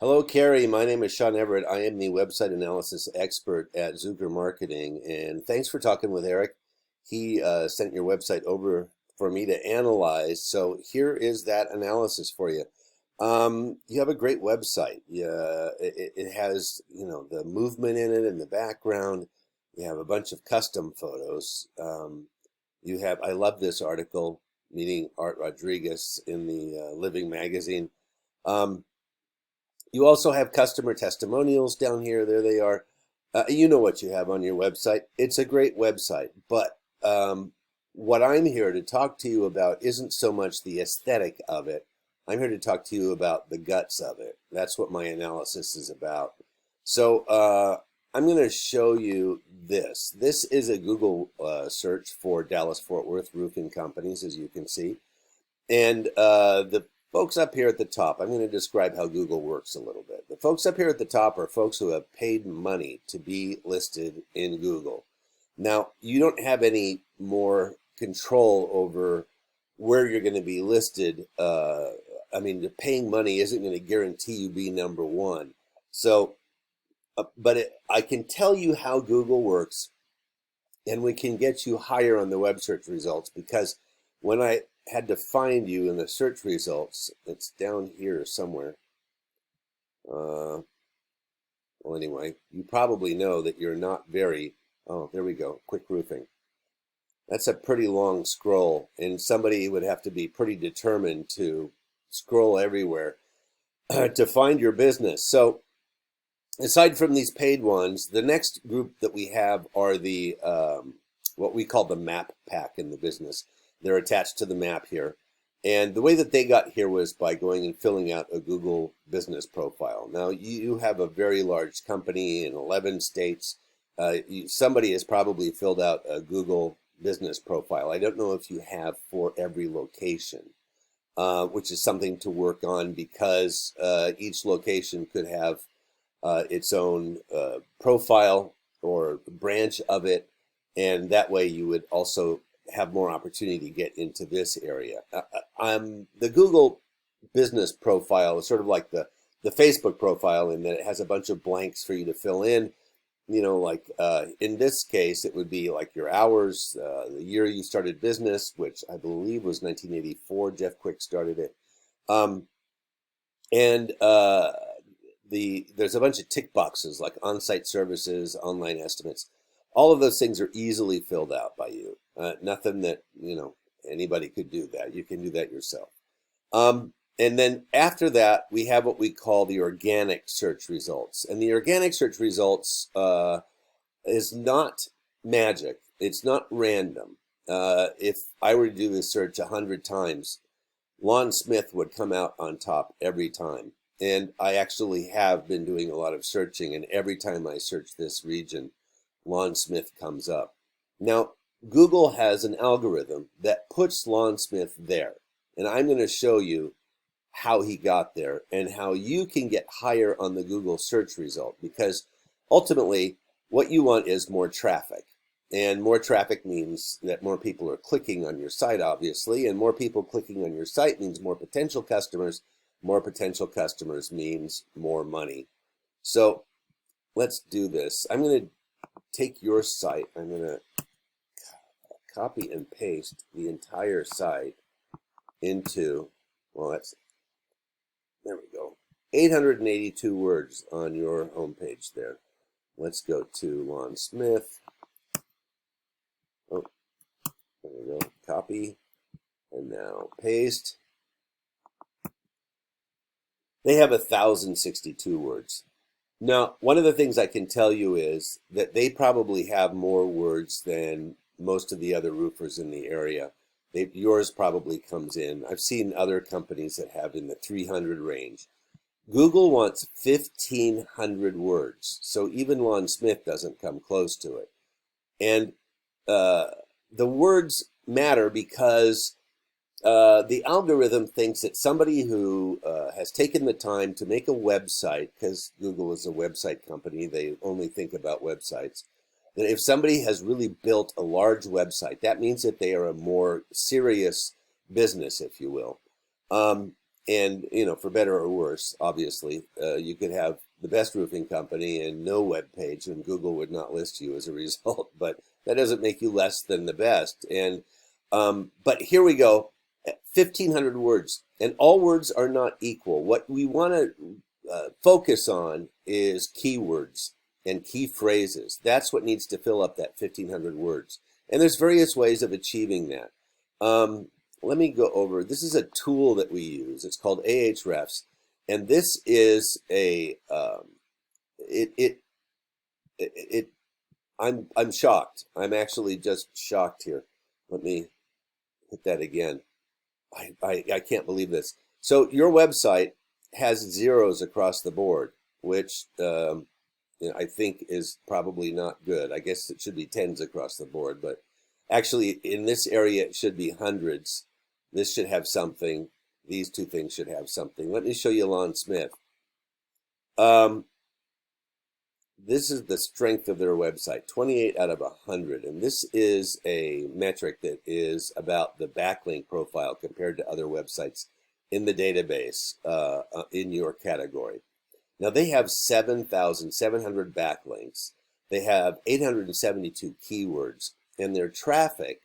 Hello, Carrie. My name is Sean Everett. I am the website analysis expert at Zuger Marketing, and thanks for talking with Eric. He sent your website over for me to analyze. So here is that analysis for you. You have a great website. Yeah, it has the movement in it in the background. You have a bunch of custom photos. I love this article, meeting Art Rodriguez in the Living magazine. Um, you also have customer testimonials down here. There they are. You know what you have on your website. It's a great website, but what I'm here to talk to you about isn't so much the aesthetic of it. I'm here to talk to you about the guts of it. That's what my analysis is about. So I'm going to show you this. This is a Google search for Dallas-Fort Worth roofing companies, as you can see. And the folks up here at the top, I'm going to describe how Google works a little bit. The folks up here at the top are folks who have paid money to be listed in Google. Now, you don't have any more control over where you're going to be listed. The paying money isn't going to guarantee you be number one. So, I can tell you how Google works, and we can get you higher on the web search results, because when I had to find you in the search results, it's down here somewhere. Well, anyway, you probably know that you're not very, oh, there we go, Quick Roofing. That's a pretty long scroll, and somebody would have to be pretty determined to scroll everywhere to find your business. So aside from these paid ones, the next group that we have are the what we call the map pack in the business. They're attached to the map here. And the way that they got here was by going and filling out a Google business profile. Now, you have a very large company in 11 states. Somebody has probably filled out a Google business profile. I don't know if you have for every location, which is something to work on, because each location could have its own profile or branch of it. And that way you would also have more opportunity to get into this area. The Google business profile is sort of like the Facebook profile, in that it has a bunch of blanks for you to fill in. In this case, it would be like your hours, the year you started business, which I believe was 1984. Jeff Quick started it. There's a bunch of tick boxes like on-site services, online estimates. All of those things are easily filled out by you. Nothing that, anybody could do that. You can do that yourself. And then after that, we have what we call the organic search results. And the organic search results is not magic. It's not random. If I were to do this search 100 times, Lon Smith would come out on top every time. And I actually have been doing a lot of searching, and every time I search this region, Lon Smith comes up. Now, Google has an algorithm that puts Lon Smith there, and I'm going to show you how he got there and how you can get higher on the Google search result, because ultimately what you want is more traffic. And more traffic means that more people are clicking on your site, obviously, and more people clicking on your site means more potential customers. More potential customers means more money. So let's do this. I'm going to take your site. I'm going to copy and paste the entire site into, there we go, 882 words on your homepage there. Let's go to Lon Smith. Oh, there we go. Copy, and now paste. They have 1,062 words. Now, one of the things I can tell you is that they probably have more words than most of the other roofers in the area. Yours probably comes in. I've seen other companies that have in the 300 range. Google wants 1,500 words, so even Lon Smith doesn't come close to it. And the words matter because the algorithm thinks that somebody who has taken the time to make a website, because Google is a website company, they only think about websites, that if somebody has really built a large website, that means that they are a more serious business, if you will. And, you know, for better or worse, obviously, you could have the best roofing company and no web page, and Google would not list you as a result. But that doesn't make you less than the best. And but here we go, 1,500 words, and all words are not equal. What we want to focus on is keywords and key phrases. That's what needs to fill up that 1,500 words. And there's various ways of achieving that. Let me go over. This is a tool that we use. It's called Ahrefs, and this is a I'm shocked. I'm actually just shocked here. Let me hit that again. I can't believe this. So your website has zeros across the board, which you know, I think is probably not good. I guess it should be tens across the board, but actually in this area it should be hundreds. This should have something. These two things should have something. Let me show you Lon Smith. This is the strength of their website, 28 out of 100. And this is a metric that is about the backlink profile compared to other websites in the database in your category. Now they have 7,700 backlinks. They have 872 keywords, and their traffic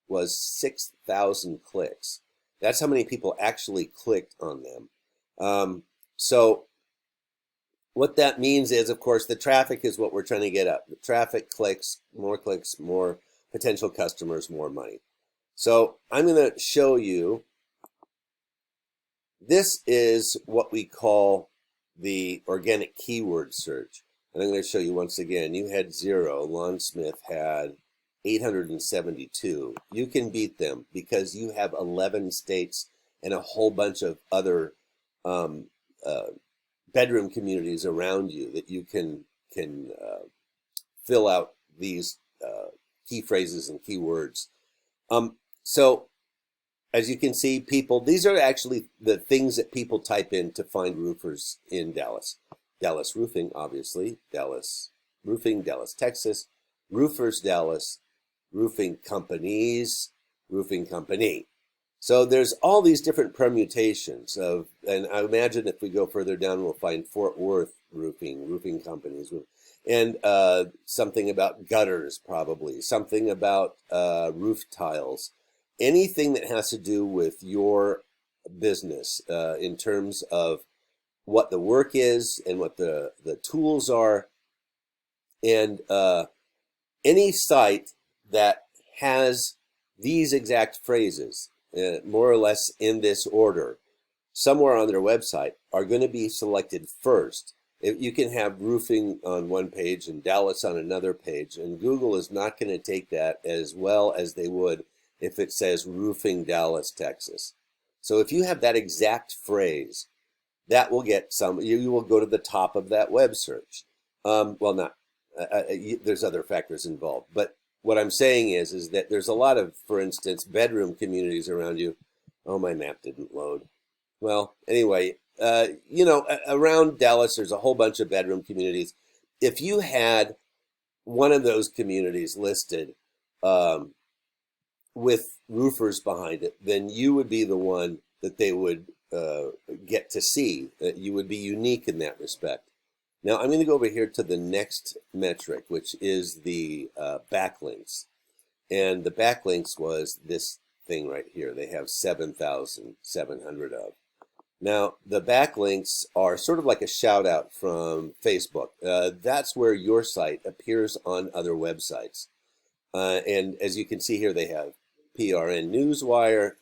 was 6,000 clicks. That's how many people actually clicked on them. So what that means is, of course, the traffic is what we're trying to get up. The traffic, clicks, more potential customers, more money. So I'm going to show you, this is what we call the organic keyword search. And I'm going to show you once again, you had 0, Lon Smith had 872. You can beat them because you have 11 states and a whole bunch of other bedroom communities around you that you can fill out these key phrases and keywords. So as you can see, people, these are actually the things that people type in to find roofers in Dallas. Dallas Roofing, obviously, Dallas Roofing, Dallas, Texas, Roofers Dallas, roofing companies, roofing company. So there's all these different permutations of, and I imagine if we go further down, we'll find Fort Worth roofing, roofing companies, and something about gutters, probably, something about roof tiles, anything that has to do with your business in terms of what the work is and what the tools are, and any site that has these exact phrases, more or less in this order, somewhere on their website, are going to be selected first. You can have roofing on one page and Dallas on another page, and Google is not going to take that as well as they would if it says roofing Dallas, Texas. So if you have that exact phrase, that will get some, you will go to the top of that web search. Well, not, there's other factors involved, but what I'm saying is that there's a lot of, for instance, bedroom communities around you. Oh, my map didn't load. Well, anyway, you know, around Dallas, there's a whole bunch of bedroom communities. If you had one of those communities listed with roofers behind it, then you would be the one that they would get to see. You would be unique in that respect. Now I'm going to go over here to the next metric, which is the backlinks. And the backlinks was this thing right here. They have 7,700 of. Now the backlinks are sort of like a shout out from Facebook. That's where your site appears on other websites. And as you can see here, they have PRN Newswire,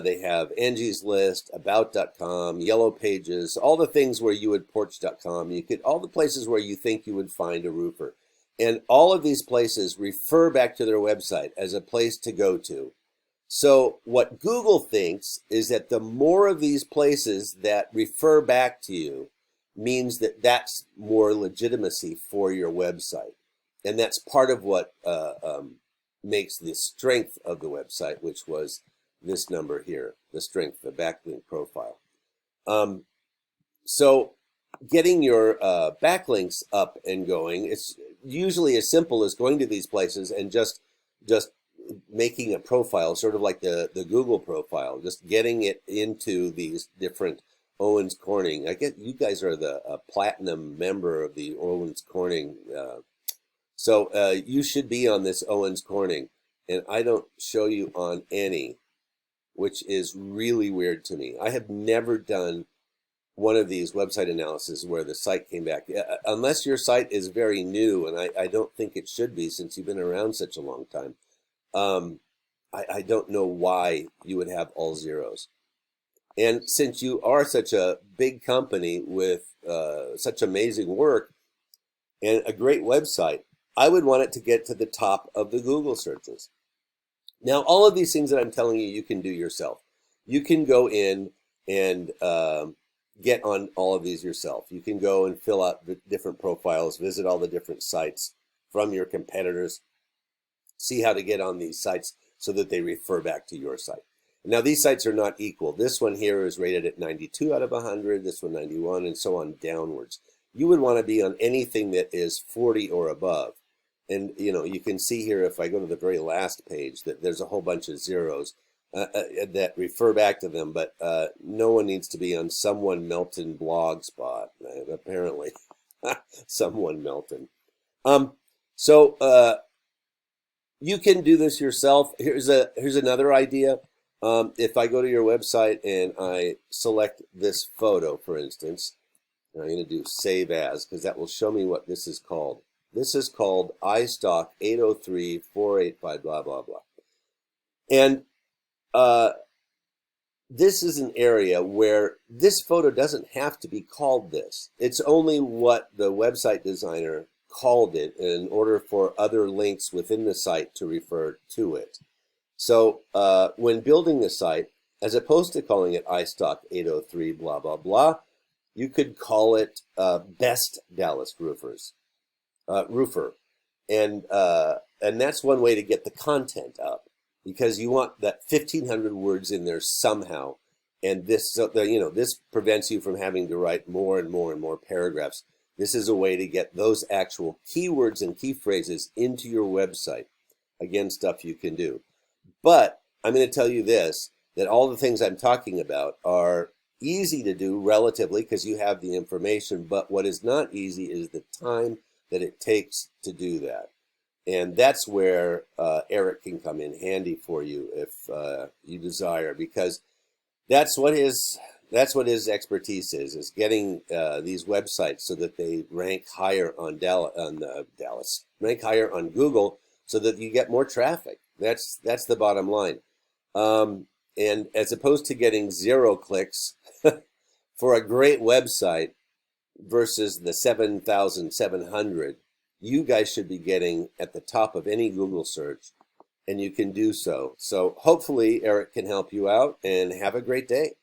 they have Angie's List, About.com, Yellow Pages, all the things where you would, Porch.com, you could, all the places where you think you would find a roofer. And all of these places refer back to their website as a place to go to. So what Google thinks is that the more of these places that refer back to you means that that's more legitimacy for your website. And that's part of what makes the strength of the website, which was this number here, the strength, the backlink profile. So getting your backlinks up and going, it's usually as simple as going to these places and just making a profile, sort of like the Google profile, just getting it into these different Owens Corning. I get you guys are the platinum member of the Owens Corning, so you should be on this Owens Corning, and I don't show you on any, which is really weird to me. I have never done one of these website analyses where the site came back, unless your site is very new, and I don't think it should be since you've been around such a long time. I don't know why you would have all zeros. And since you are such a big company with such amazing work and a great website, I would want it to get to the top of the Google searches. Now, all of these things that I'm telling you, you can do yourself. You can go in and get on all of these yourself. You can go and fill out the different profiles, visit all the different sites from your competitors, see how to get on these sites so that they refer back to your site. Now, these sites are not equal. This one here is rated at 92 out of 100, this one 91, and so on downwards. You would want to be on anything that is 40 or above. And, you know, you can see here, if I go to the very last page, that there's a whole bunch of zeros that refer back to them, but no one needs to be on Someone Melton blog spot, apparently. Someone Melton. So you can do this yourself. Here's another idea. If I go to your website and I select this photo, for instance, and I'm going to do Save As, because that will show me what this is called. This is called iStock 803-485 blah, blah, blah. And this is an area where this photo doesn't have to be called this. It's only what the website designer called it in order for other links within the site to refer to it. So when building the site, as opposed to calling it iStock 803 blah, blah, blah, you could call it Best Dallas Roofers. Roofer, and that's one way to get the content up, because you want that 1,500 words in there somehow, and this this prevents you from having to write more and more and more paragraphs. This is a way to get those actual keywords and key phrases into your website. Again, stuff you can do. But I'm going to tell you this, that all the things I'm talking about are easy to do relatively because you have the information, but what is not easy is the time that it takes to do that. And that's where Eric can come in handy for you if you desire, because that's what his expertise is getting these websites so that they rank higher on rank higher on Google so that you get more traffic. That's the bottom line. And as opposed to getting 0 clicks for a great website, versus the 7,700, you guys should be getting at the top of any Google search, and you can do so. So hopefully Eric can help you out, and have a great day.